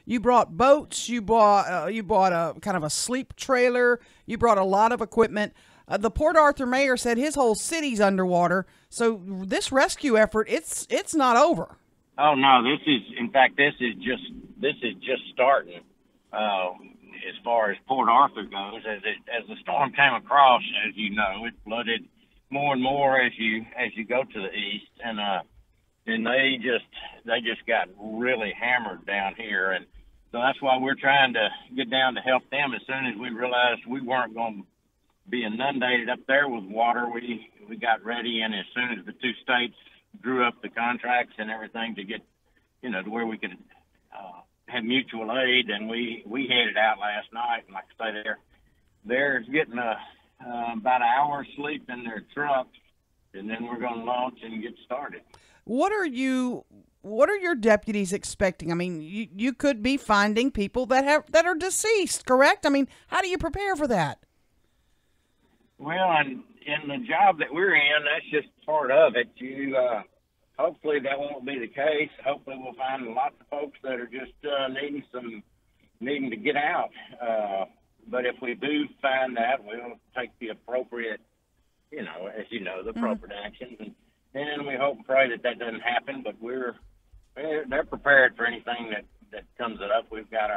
You brought boats. You bought a kind of a sleep trailer. You brought a lot of equipment. The Port Arthur mayor said his whole city's underwater. So this rescue effort, it's not over. Oh no, this is just starting. As far as Port Arthur goes, as the storm came across, as you know, it flooded more and more as you go to the east, and they just got really hammered down here, and so that's why we're trying to get down to help them. As soon as we realized we weren't going to be inundated up there with water, we got ready, and as soon as the two states drew up the contracts and everything to get, to where we could have mutual aid, and we headed out last night. And like I say, they're getting about an hour's sleep in their trucks, and then we're going to launch and get started. What are your deputies expecting? I mean, you could be finding people that are deceased, correct? I mean, how do you prepare for that? Well, and in the job that we're in, that's just part of it. Hopefully that won't be the case. Hopefully we'll find lots of folks that are just needing to get out. But if we do find that, we'll take the appropriate, as you know, the appropriate actions, and we hope and pray that doesn't happen. But they're prepared for anything that comes up. We've got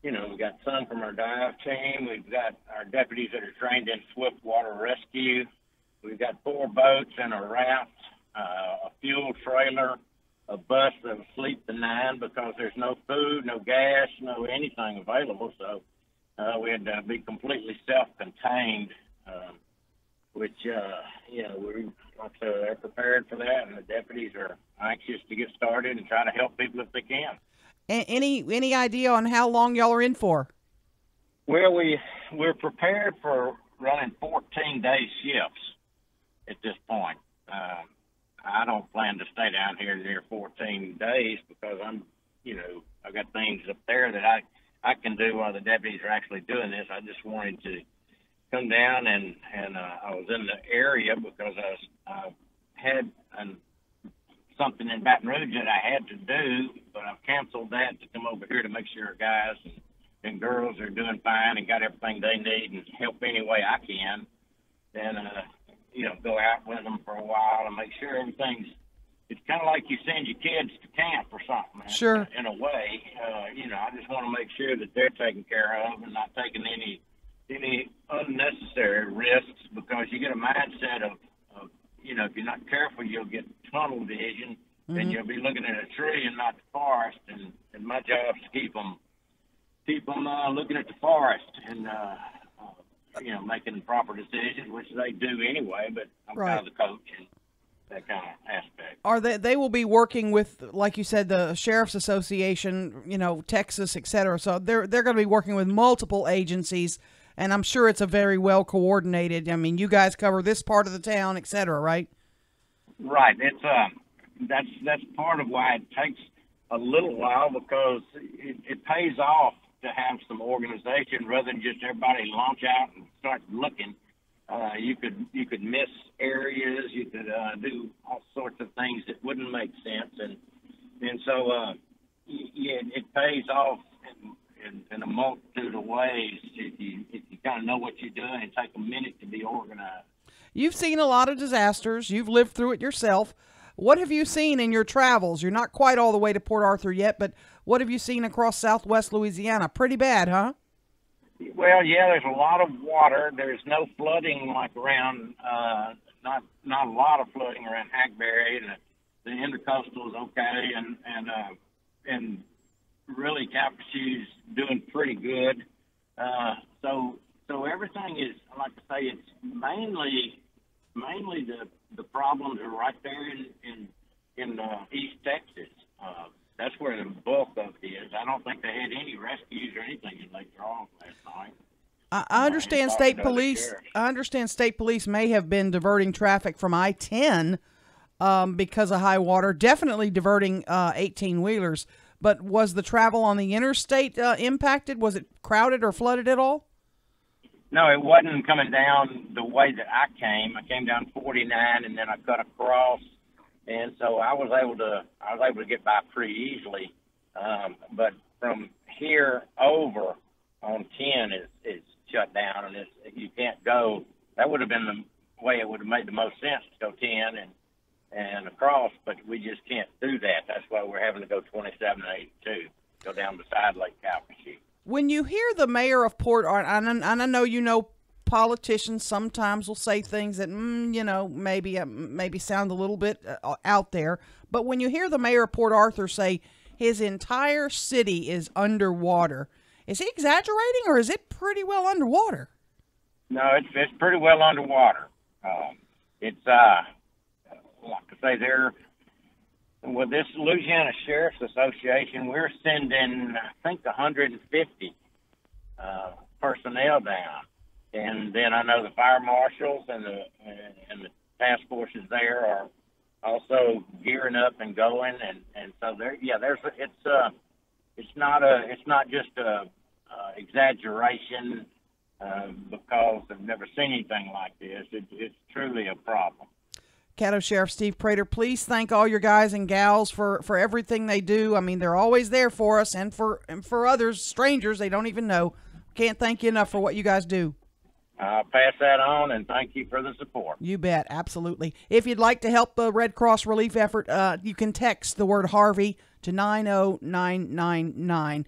we've got some from our dive team. We've got our deputies that are trained in swift water rescue. We've got 4 boats and a raft, a fuel trailer, a bus that'll sleep the 9 because there's no food, no gas, no anything available. So we had to be completely self-contained, which, they're prepared for that, and the deputies are anxious to get started and try to help people if they can. Any idea on how long y'all are in for? Well, we're prepared for running 14-day shifts at this point. I don't plan to stay down here near 14 days because I've got things up there that I can do while the deputies are actually doing this. I just wanted to come down and I was in the area because I had something in Baton Rouge that I had to do, but I've canceled that to come over here to make sure guys and girls are doing fine and got everything they need and help any way I can. And go out with them for a while and make sure it's kind of like you send your kids to camp or something. Sure. In a way, I just want to make sure that they're taken care of and not taking any unnecessary risks, because you get a mindset of if you're not careful, you'll get tunnel vision and you'll be looking at a tree and not the forest. And my job is to keep them looking at the forest and making proper decisions, which they do anyway. But I'm kind of the coach and that kind of aspect. They will be working with, like you said, the Sheriff's Association, Texas, et cetera. So they're going to be working with multiple agencies, and I'm sure it's a very well coordinated. I mean, you guys cover this part of the town, et cetera, right? Right. It's that's part of why it takes a little while, because it pays off to have some organization rather than just everybody launch out and start looking. You could miss areas. You could do all sorts of things that wouldn't make sense, and so it pays off in a multitude of ways if you kind of know what you're doing and take a minute to be organized. You've seen a lot of disasters. You've lived through it yourself. What have you seen in your travels? You're not quite all the way to Port Arthur yet, but what have you seen across southwest Louisiana? Pretty bad, huh? Well, yeah, there's a lot of water. There's no flooding like around, not a lot of flooding around Hackberry. The intercoastal is okay, and really Calcasieu's doing pretty good. So everything is, like I say, it's mainly the problems are right there in East Texas. That's where the bulk of it is. I don't think they had any rescues or anything in Lake Charles last night. I understand state police. I understand state police may have been diverting traffic from I-10 because of high water. Definitely diverting 18-wheelers. But was the travel on the interstate impacted? Was it crowded or flooded at all? No, it wasn't coming down the way that I came. I came down 49 and then I cut across, and so I was able to get by pretty easily. But from here over on 10 is shut down, and you can't go. That would have been the way it would have made the most sense to go 10 and across, but we just can't do that. That's why we're having to go 27 and 82, go down beside Lake Calcasieu. When you hear the mayor of Port Arthur, and I know politicians sometimes will say things that maybe sound a little bit out there, but when you hear the mayor of Port Arthur say his entire city is underwater, is he exaggerating, or is it pretty well underwater? No, it's pretty well underwater. It's like I say, with this Louisiana Sheriff's Association, we're sending, I think, 150 personnel down, and then I know the fire marshals and the task forces there are also gearing up and going, and so it's not just a exaggeration because I've never seen anything like this. It's truly a problem. Caddo Sheriff Steve Prator, please thank all your guys and gals for everything they do. I mean, they're always there for us and for others, strangers they don't even know. Can't thank you enough for what you guys do. I'll pass that on, and thank you for the support. You bet, absolutely. If you'd like to help the Red Cross relief effort, you can text the word Harvey to 90999.